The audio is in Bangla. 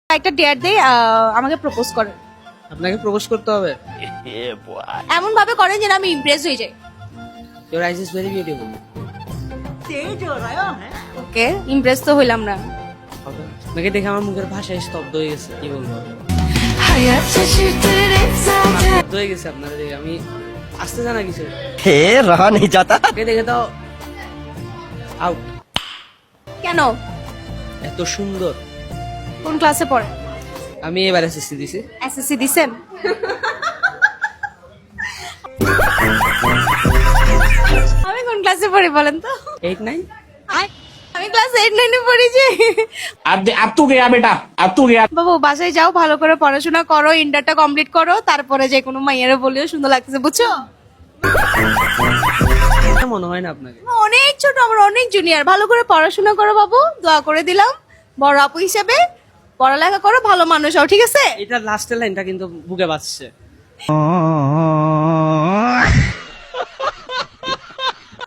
একটা ডেয়ার দেই, আমাকে প্রপোজ করেন। আপনাকে প্রপোজ করতে হবে? এমন ভাবে করেন যেন আমি ইমপ্রেস হয়ে যাই। Your eyes is very beautiful. Okay, Impress তো হইলাম না। আপনাকে দেখে আমার মুখের ভাষায় স্তব্ধ হয়ে গেছে, কি বলবো, স্তব্ধ হয়ে গেছে আপনারা দেখে। আমি আসতে জানা কিছু रहा नहीं जाता। দেখে তো আউট। কেন? এত সুন্দর। কোন ক্লাসে পড়ে? আমি এবার এসএসসি দিছি। এসএসসি দিছেন? আমি কোন ক্লাসে পড়ি বলেন তো? 8 9। আমি ক্লাস 8 9 এ পড়ি যে। अब तू गया बेटा, अब तू गया। বাবু বাসায় যাও, ভালো করে পড়াশোনা করো, ইন্টারটা কমপ্লিট করো, তারপরে যে কোনো মাইয়ারে বলিও সুন্দর লাগতেছে, বুঝছো? মনে হয় না আপনাকে? অনেক ছোট, আমার অনেক জুনিয়র। ভালো করে পড়াশোনা করো বাবু, দোয়া করে দিলাম। বড় আপু হিসেবে পড়ালেখা করো, ভালো মানুষ হও, ঠিক আছে? এটা লাস্টের লাইনটা কিন্তু বুকে বাজছে।